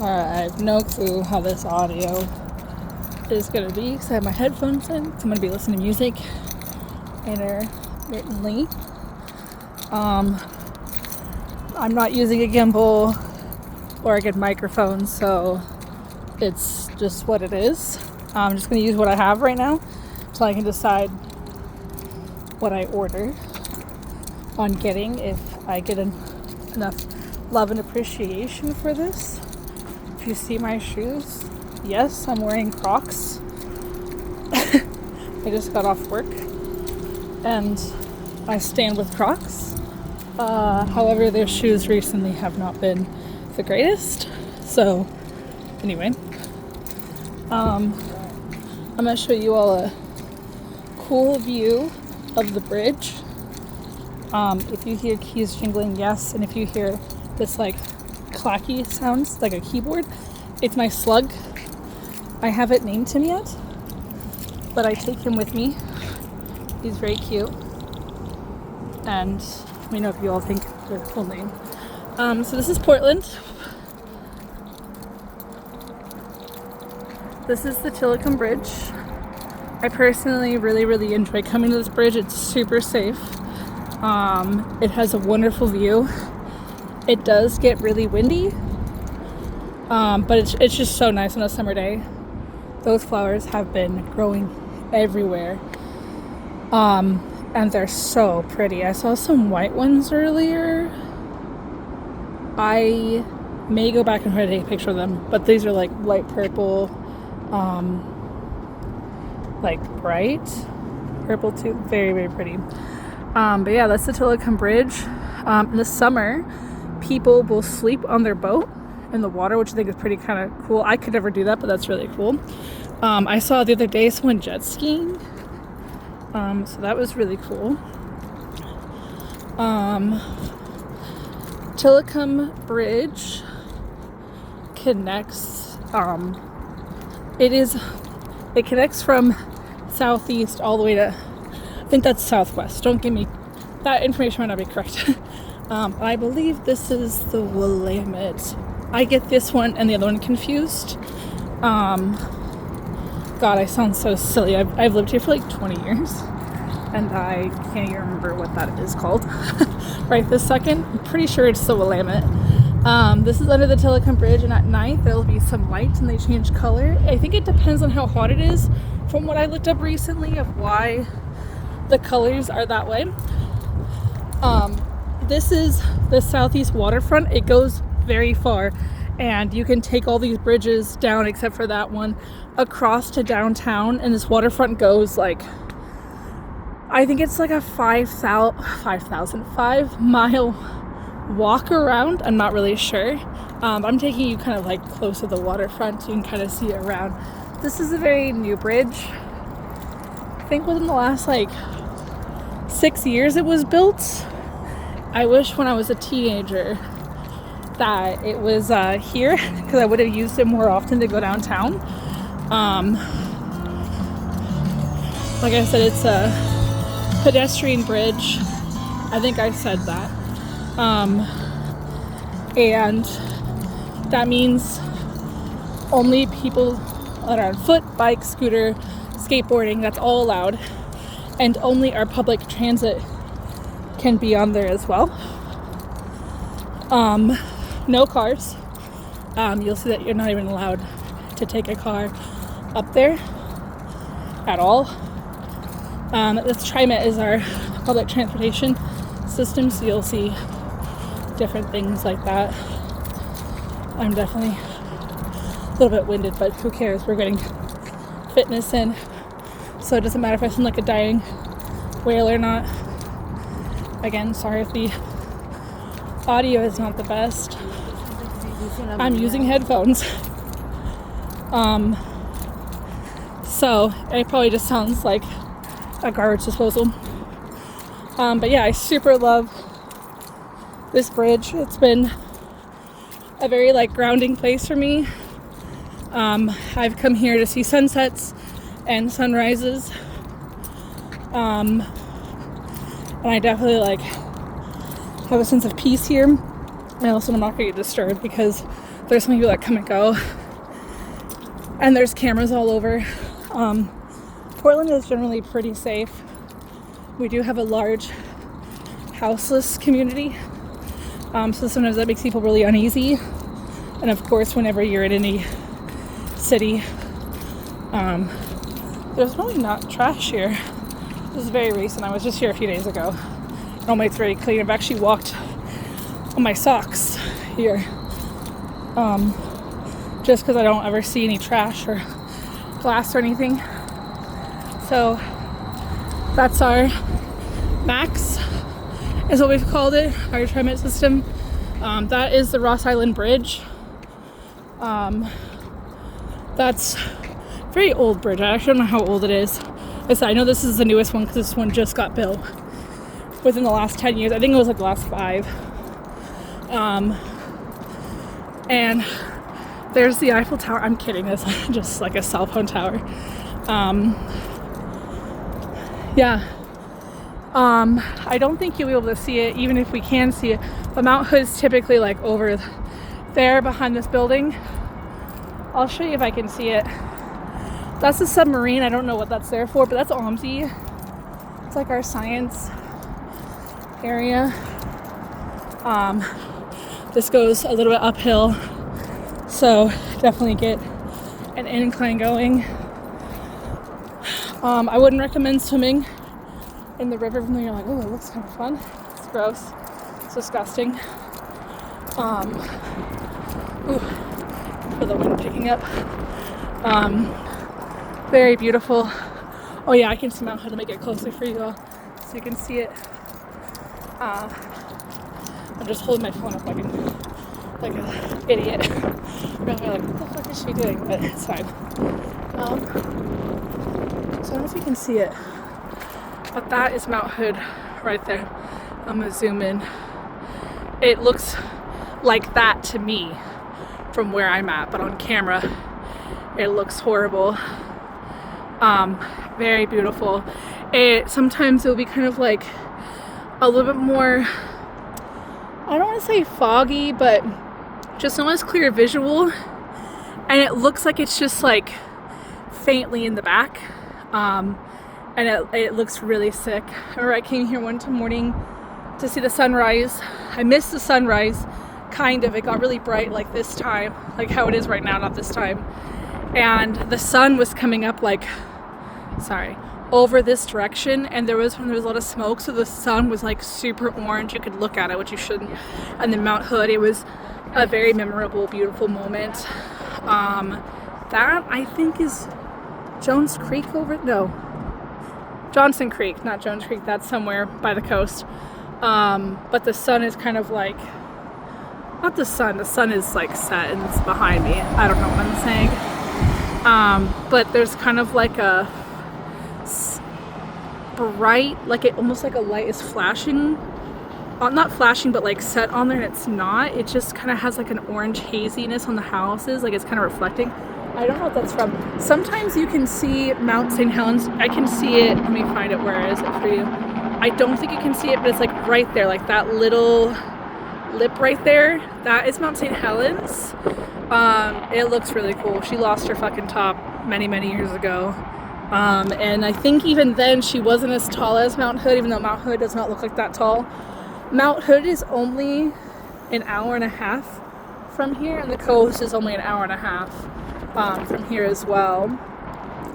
I have no clue how this audio is going to be because I have my headphones in. So I'm going to be listening to music intermittently. I'm not using a gimbal or a good microphone, so it's just what it is. I'm just going to use what I have right now so I can decide what I order on getting, if I get enough love and appreciation for this. If you see my shoes, yes, I'm wearing Crocs. I just got off work and I stand with Crocs. However, their shoes recently have not been the greatest. So anyway, I'm going to show you all a cool view of the bridge. If you hear keys jingling, yes, and if you hear this like clacky sounds like a keyboard, it's my slug. I haven't named him yet, but I take him with me. He's very cute, and let me know if you all think they're a cool name. So this is Portland. This is the Tilikum Bridge. I personally really enjoy coming to this bridge. It's super safe. It has a wonderful view. It does get really windy, but it's just so nice on a summer day. Those flowers have been growing everywhere, and they're so pretty. I saw some white ones earlier. I may go back and try to take a picture of them, but these are like light purple, like bright purple too. Very pretty. But yeah, that's the Tilikum Bridge. In the summer, people will sleep on their boat in the water, which I think is pretty kind of cool. I could never do that, but that's really cool. I saw the other day someone jet skiing, so that was really cool. Tilikum Bridge connects. It connects from southeast all the way to, I think that's southwest. Don't give me that information, might not be correct. I believe this is the Willamette. I get this one and the other one confused. God, I sound so silly. I've lived here for like 20 years and I can't even remember what that is called right this second. I'm pretty sure it's the Willamette. This is under the Tilikum Bridge, and at night there'll be some lights and they change color. I think it depends on how hot it is, from what I looked up recently, of why the colors are that way. This is the southeast waterfront. It goes very far, and you can take all these bridges down except for that one across to downtown, and this waterfront goes like, I think it's like a 5-mile walk around. I'm not really sure. I'm taking you kind of like close to the waterfront so you can kind of see it around. This is a very new bridge. I think within the last like 6 years it was built. I wish when I was a teenager that it was here, because I would have used it more often to go downtown. Like I said, it's a pedestrian bridge. I think I said that. And that means only people that are on foot, bike, scooter, skateboarding, that's all allowed. And only our public transit can be on there as well. No cars. You'll see that you're not even allowed to take a car up there at all. This TriMet is our public transportation system, so you'll see different things like that. I'm definitely a little bit winded, but who cares? We're getting fitness in, so it doesn't matter if I sound like a dying whale or not. Again, sorry if the audio is not the best. I'm using headphones. So it probably just sounds like a garbage disposal. But yeah, I super love this bridge. It's been a very like grounding place for me. I've come here to see sunsets and sunrises. And I definitely like have a sense of peace here. I also am not going to get disturbed because There's some people that come and go, and there's cameras all over. Portland is generally pretty safe. We do have a large houseless community, so sometimes that makes people really uneasy. And of course, whenever you're in any city, there's really not trash here. This is very recent. I was just here a few days ago. Normally it's very clean. I've actually walked on my socks here, just because I don't ever see any trash or glass or anything. So that's our Max, is what we've called it, our transit system. That is the Ross Island Bridge. That's a very old bridge. I actually don't know how old it is. I know this is the newest one because this one just got built within the last 10 years. I think it was like the last 5. And there's the Eiffel Tower. I'm kidding, it's just like a cell phone tower. I don't think you'll be able to see it, even if we can see it. But Mount Hood's typically like over there behind this building. I'll show you if I can see it. That's a submarine. I don't know what that's there for, but that's OMSI. It's like our science area. This goes a little bit uphill, so definitely get an incline going. I wouldn't recommend swimming in the river, even though you're like, oh, it looks kind of fun. It's gross. It's disgusting. For the wind picking up. Very beautiful. Oh yeah, I can see Mount Hood. Let me get closer for you all so you can see it. I'm just holding my phone up like an idiot. Really like, what the fuck is she doing? But it's fine. So I don't know if you can see it, but that is Mount Hood right there. I'm gonna zoom in. It looks like that to me from where I'm at, but on camera it looks horrible. Very beautiful. Sometimes it'll be kind of like a little bit more, I don't want to say foggy, but just not as clear visual, and it looks like it's just like faintly in the back, and it looks really sick. I remember I came here one morning to see the sunrise. I missed the sunrise, kind of. It got really bright like this time, like how it is right now, not this time. And the sun was coming up over this direction, and there was a lot of smoke, so the sun was like super orange. You could look at it, which you shouldn't. And then Mount Hood, it was a very memorable, beautiful moment. That I think is Jones Creek Johnson Creek, not Jones Creek. That's somewhere by the coast. But the sun is kind of like, not the sun is like set and it's behind me. I don't know what I'm saying. But there's kind of like a bright, like it almost like a light is flashing, not flashing, but like set on there, and it's not. It just kind of has like an orange haziness on the houses, like it's kind of reflecting. I don't know what that's from. Sometimes you can see Mount St. Helens. I can see it. Let me find it. Where is it for you? I don't think you can see it, but it's like right there, like that little lip right there. That is Mount St. Helens. It looks really cool. She lost her fucking top many, many years ago. And I think even then she wasn't as tall as Mount Hood, even though Mount Hood does not look like that tall. Mount Hood is only an hour and a half from here, and the coast is only an hour and a half from here as well.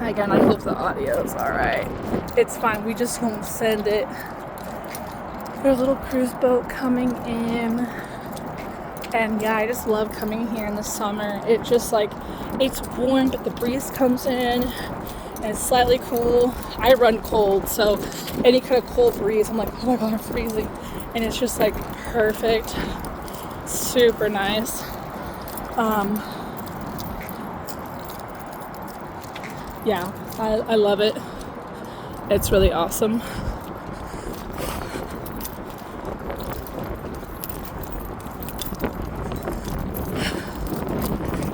Again, I hope the audio is alright. It's fine, we just won't send it. There's a little cruise boat coming in. And yeah, I just love coming here in the summer. It just like, it's warm, but the breeze comes in and it's slightly cool. I run cold, so any kind of cold breeze, I'm like, oh my god, I'm freezing. And it's just like perfect, super nice. Yeah, I love it. It's really awesome.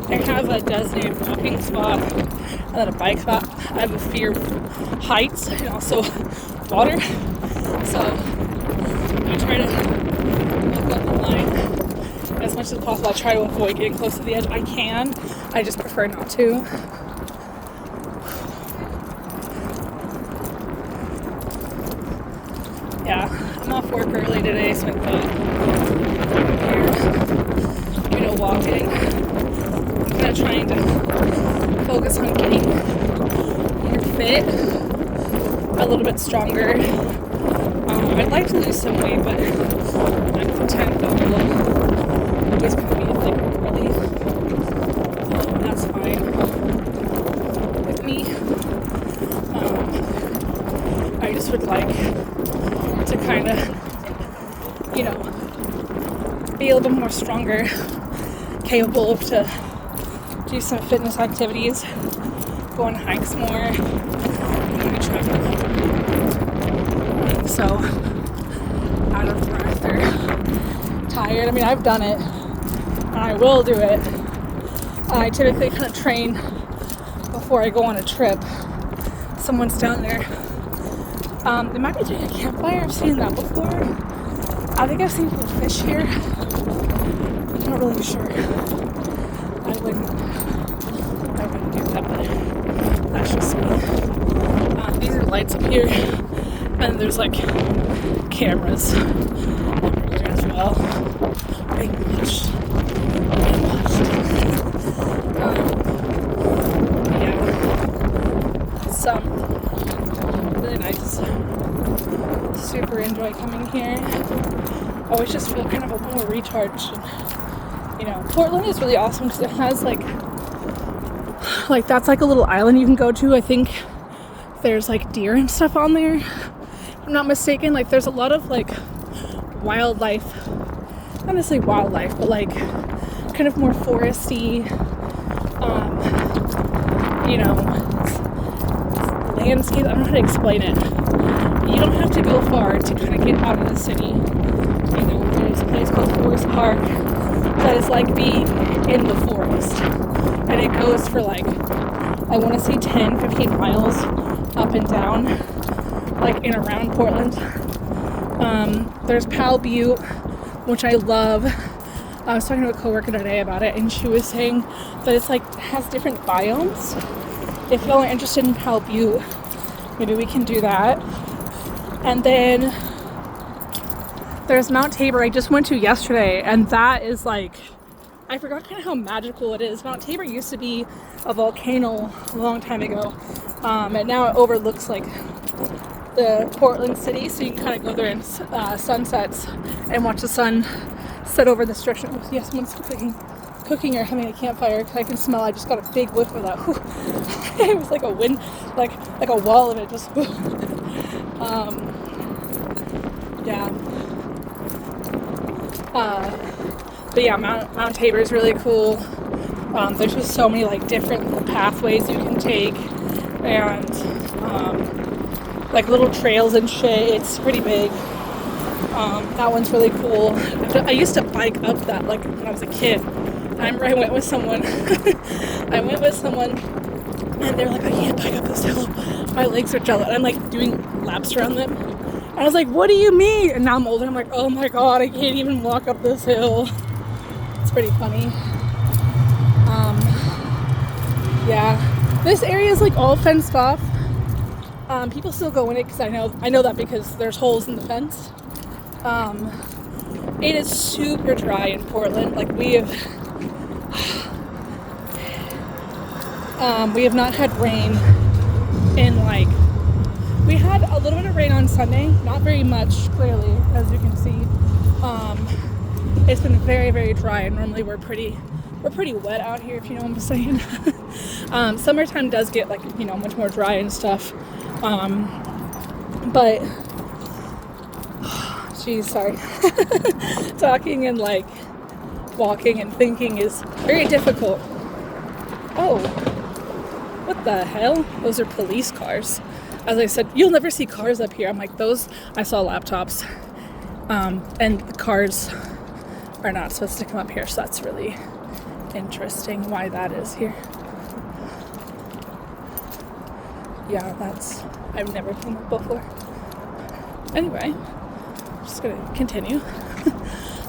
I have a designated walking spot and then a bike spot. I have a fear of heights and also water, so I try to look up the line as much as possible, I try to avoid getting close to the edge. I can, I just prefer not to. Yeah, I'm off work early today, so I thought, walking. I'm kind of trying to focus on getting more fit, a little bit stronger. I'd like to lose some weight, but I'm content that will always kind of be a thing really. That's fine with me. I just would like to kind of, be a little bit more stronger, capable of to do some fitness activities, go on hikes more, travel. So out of breath or tired. I mean, I've done it and I will do it. I typically kind of train before I go on a trip. Someone's down there. They might be doing a campfire. I've seen that before. I think I've seen people fish here. I'm not really sure. I wouldn't do that, but that's just me. These are lights up here, and there's like cameras everywhere as well. Being watched. Yeah, it's really nice. Super enjoy coming here. I always just feel kind of a more recharged. Portland is really awesome because it has like that's like a little island you can go to. I think there's like deer and stuff on there, if I'm not mistaken. Like there's a lot of like wildlife, not necessarily wildlife, but like kind of more foresty, landscape. I don't know how to explain it. You don't have to go far to kind of get out of the city. There's a place called Forest Park that is like being in the forest, and it goes for like, I want to say 10-15 miles up and down, like in around Portland. There's Powell Butte, which I love. I was talking to a coworker today about it, and she was saying that it's like has different biomes. If y'all are interested in Powell Butte, maybe we can do that. And then there's Mount Tabor I just went to yesterday, and that is like, I forgot kind of how magical it is. Mount Tabor used to be a volcano a long time ago, and now it overlooks like the Portland city, so you can kind of go there in sunsets and watch the sun set over the structure. Oh, yes, someone's cooking or having a campfire. I can smell. I just got a big whiff of that. It was like a wind, like a wall of it. Just yeah. But yeah, Mount Tabor is really cool. There's just so many like different pathways you can take, and like little trails and shit. It's pretty big. That one's really cool. I used to bike up that like when I was a kid. I remember I went with someone. And they're like, I can't bike up this hill. My legs are jello. And I'm like doing laps around them. And I was like, what do you mean? And now I'm older. I'm like, oh my god, I can't even walk up this hill. It's pretty funny. Yeah, this area is like all fenced off. People still go in it because I know that because there's holes in the fence. It is super dry in Portland. Like we have not had rain in like, we had a little bit of rain on Sunday, not very much, clearly, as you can see. It's been very, very dry, and normally we're pretty wet out here, if you know what I'm saying. Summertime does get like, much more dry and stuff. But, geez, sorry. Talking and like walking and thinking is very difficult. Oh, what the hell? Those are police cars. As I said, you'll never see cars up here. I'm like, I saw laptops. And the cars are not supposed to come up here, so that's really interesting why that is here. Yeah, I've never come up before. Anyway, just gonna continue.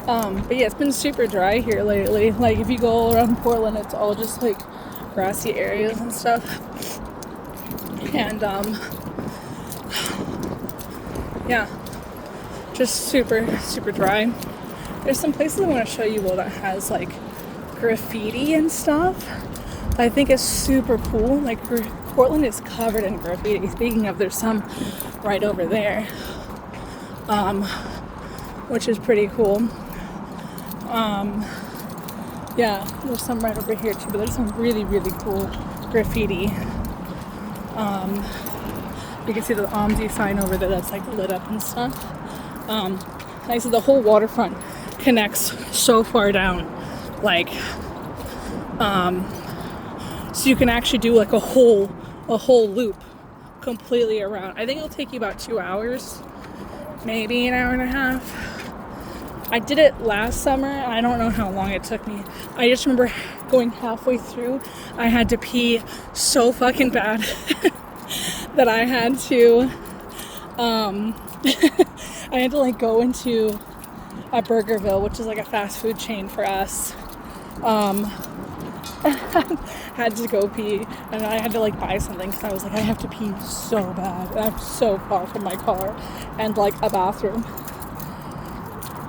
But yeah, it's been super dry here lately. Like if you go around Portland, it's all just like grassy areas and stuff. And yeah, just super dry. There's some places I want to show you that has like graffiti and stuff. I think it's super cool. Like Portland is covered in graffiti. Speaking of, there's some right over there, which is pretty cool. Yeah, there's some right over here too, but there's some really cool graffiti. You can see the OMSI sign over there that's like lit up and stuff. Like so the whole waterfront connects so far down, like so you can actually do like a whole loop completely around. I think it'll take you about 2 hours, maybe an hour and a half. I did it last summer. I don't know how long it took me. I just remember going halfway through, I had to pee so fucking bad that I had to I had to like go into a Burgerville, which is like a fast food chain for us. Had to go pee, and I had to like buy something because I was like, I have to pee so bad. And I'm so far from my car and like a bathroom.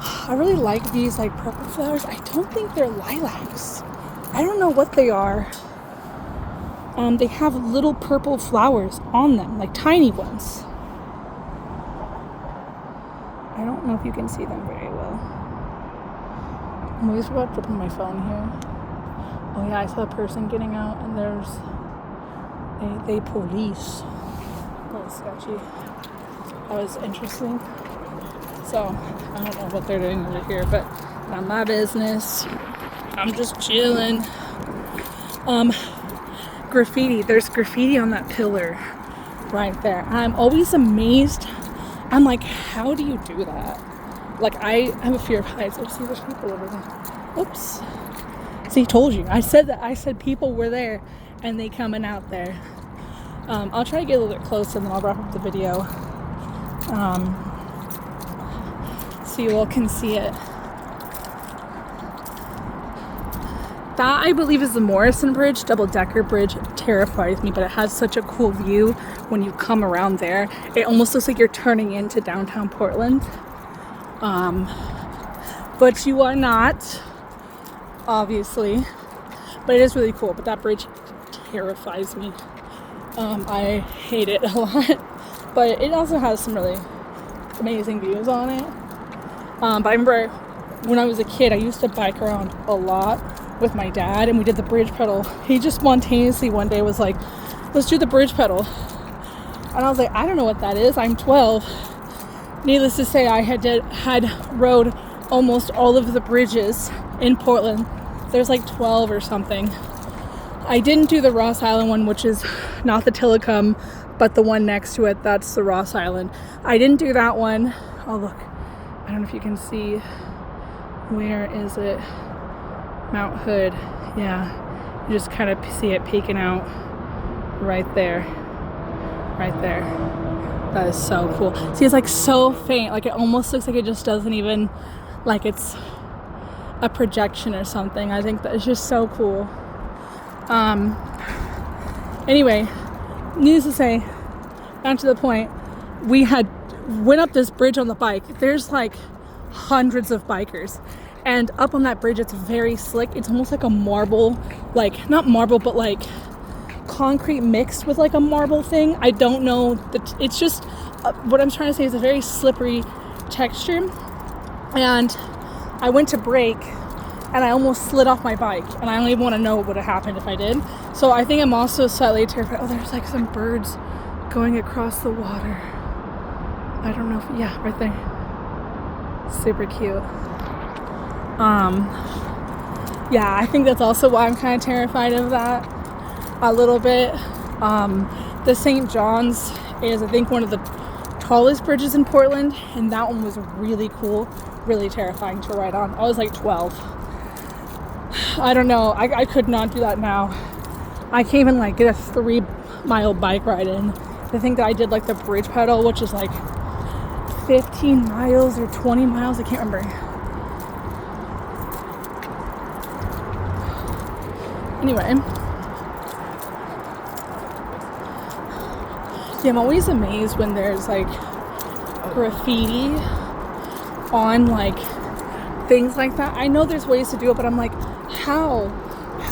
I really like these like purple flowers. I don't think they're lilacs. I don't know what they are. They have little purple flowers on them, like tiny ones. I don't know if you can see them very well. I always forgot to put my phone here. Oh yeah, I saw a person getting out, and there's a police. That was sketchy. That was interesting. So, I don't know what they're doing over here, but not my business. I'm just chilling. Graffiti. There's graffiti on that pillar right there. I'm always amazed. I'm like, how do you do that? Like, I have a fear of heights. Oh, see, there's people over there. Oops. See, told you. I said people were there, and they coming out there. I'll try to get a little bit closer, and then I'll wrap up the video. So you all can see it. That, I believe, is the Morrison Bridge. Double-decker bridge terrifies me, but it has such a cool view when you come around there. It almost looks like you're turning into downtown Portland. But you are not, obviously. But it is really cool, but that bridge terrifies me. I hate it a lot. But it also has some really amazing views on it. But I remember when I was a kid, I used to bike around a lot with my dad, and we did the bridge pedal. He just spontaneously one day was like, let's do the bridge pedal. And I was like, I don't know what that is. I'm 12. Needless to say, I had rode almost all of the bridges in Portland. There's like 12 or something. I didn't do the Ross Island one, which is not the Tilikum, but the one next to it. That's the Ross Island. I didn't do that one. Oh, look. I don't know if you can see. Where is it? Mount Hood. Yeah. You just kind of see it peeking out right there. Right there. That is so cool. See, it's like so faint. Like it almost looks like it just doesn't even, like it's a projection or something. I think that is just so cool. Anyway, needless to say, back to the point, we went up this bridge on the bike. There's like hundreds of bikers, and up on that bridge it's very slick. It's almost like a marble, like not marble, but like concrete mixed with like a marble thing. I don't know, it's just what I'm trying to say is a very slippery texture. And I went to brake and I almost slid off my bike, and I don't even want to know what would have happened if I did. So I think I'm also slightly terrified. Oh, there's like some birds going across the water. I don't know if, yeah, right there. Super cute. Yeah, I think that's also why I'm kind of terrified of that a little bit. The St. John's is, I think, one of the tallest bridges in Portland, and that one was really cool, really terrifying to ride on. I was like 12. I don't know, I could not do that now. I can't even like get a 3-mile bike ride in. I think that I did like the bridge pedal, which is like 15 miles or 20 miles, I can't remember. Anyway. Yeah, I'm always amazed when there's like graffiti on like things like that. I know there's ways to do it, but I'm like, how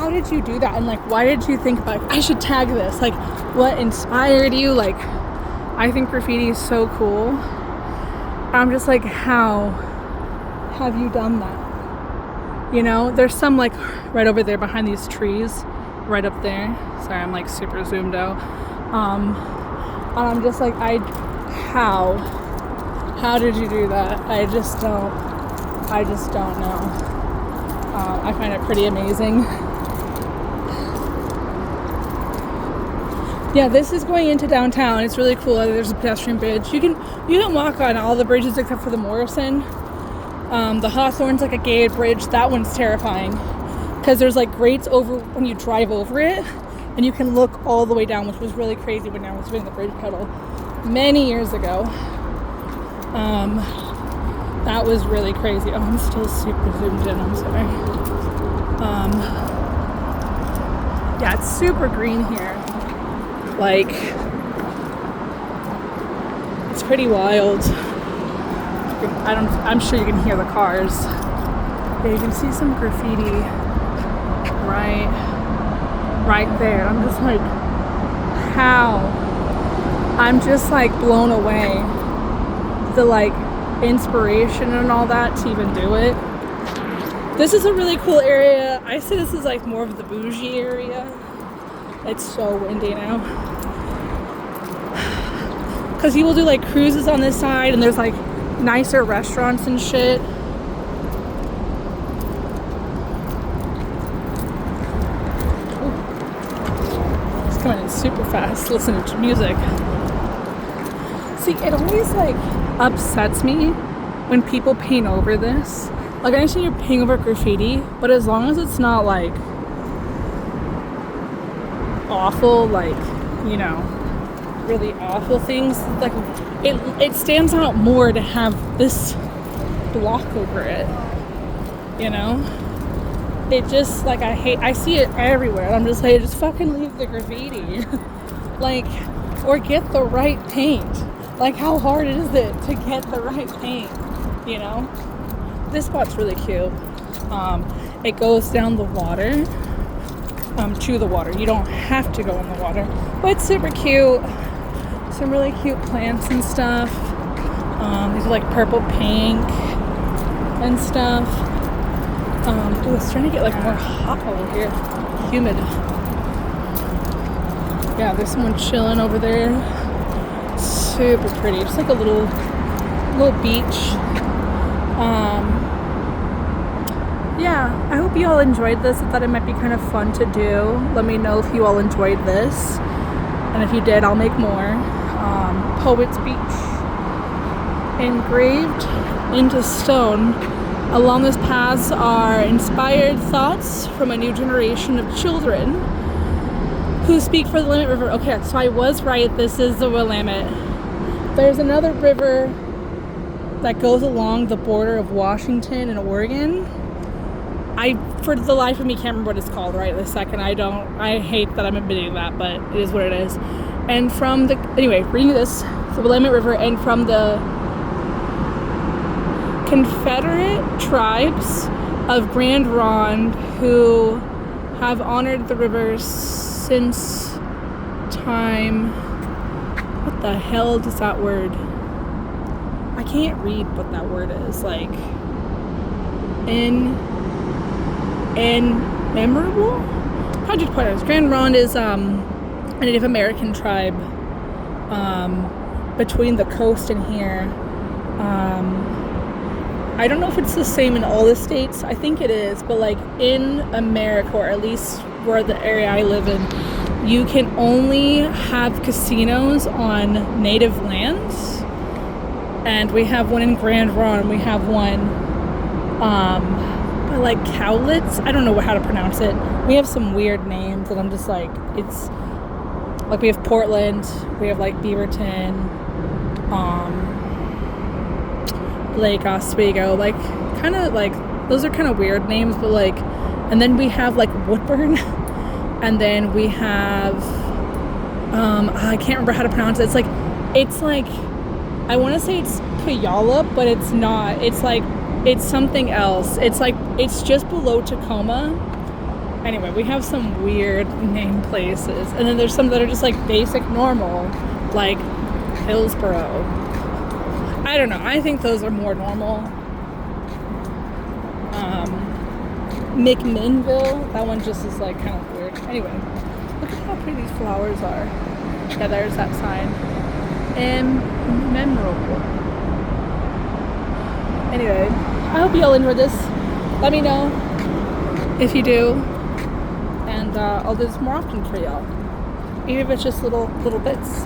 did you do that? And like, why did you think about, I should tag this? Like, what inspired you? Like, I think graffiti is so cool. I'm just like, how have you done that? You know, there's some like right over there behind these trees, right up there. Sorry, I'm like super zoomed out. And I'm just like, how did you do that? I just don't know. I find it pretty amazing. Yeah, this is going into downtown. It's really cool. There's a pedestrian bridge. You can walk on all the bridges except for the Morrison. The Hawthorne's like a gated bridge. That one's terrifying because there's like grates over when you drive over it, and you can look all the way down, which was really crazy when I was doing the bridge pedal many years ago. That was really crazy. Oh, I'm still super zoomed in. I'm sorry. Yeah, it's super green here. Like, it's pretty wild. I'm sure you can hear the cars. Yeah, you can see some graffiti right there. I'm just like, how? I'm just like blown away. The like inspiration and all that to even do it. This is a really cool area. I say this is like more of the bougie area. It's so windy now. Because people do like cruises on this side, and there's like nicer restaurants and shit. Ooh. It's coming in super fast, listening to music. See, it always like upsets me when people paint over this. Like, I understand you're painting over graffiti, but as long as it's not like awful, like, you know, really awful things, like it stands out more to have this block over it, you know? It just, like, I see it everywhere, and I'm just like, just fucking leave the graffiti. Like, or get the right paint. Like, how hard is it to get the right paint, you know? This spot's really cute. It goes down the water, to the water. You don't have to go in the water, but it's super cute. Some really cute plants and stuff. These are like purple pink and stuff. Ooh, it's trying to get like more hot over here. Humid. Yeah, there's someone chilling over there. Super pretty. Just like a little beach. Yeah, I hope you all enjoyed this. I thought it might be kind of fun to do. Let me know if you all enjoyed this. And if you did, I'll make more. Poets Beach. Engraved into stone along this path are inspired thoughts from a new generation of children who speak for the Willamette River. Okay, so I was right. This is the Willamette. There's another river that goes along the border of Washington and Oregon. For the life of me, can't remember what it's called right this second. I hate that I'm admitting that, but it is what it is. And reading this, the Willamette River, and from the Confederate tribes of Grand Ronde who have honored the river since time. What the hell does that word? I can't read what that word is. Like, memorable? Project Partners. Grand Ronde is a Native American tribe between the coast and here. I don't know if it's the same in all the states. I think it is, but like in America, or at least where the area I live in, you can only have casinos on native lands. And we have one in Grand Ronde. We have one like Cowlitz. I don't know how to pronounce it. We have some weird names, and I'm just like, it's like, we have Portland, we have like Beaverton, Lake Oswego, like kind of like, those are kind of weird names, but like, and then we have like Woodburn, And then we have, I can't remember how to pronounce it. It's like, I want to say it's Puyallup, but it's not. It's something else. It's just below Tacoma. Anyway, we have some weird named places. And then there's some that are just like basic normal, like Hillsboro. I don't know. I think those are more normal. McMinnville, that one just is like kind of weird. Anyway, look at how pretty these flowers are. Yeah, there's that sign. Memorable. Anyway, I hope you all enjoyed this. Let me know if you do, and I'll do this more often for y'all, even if it's just little bits.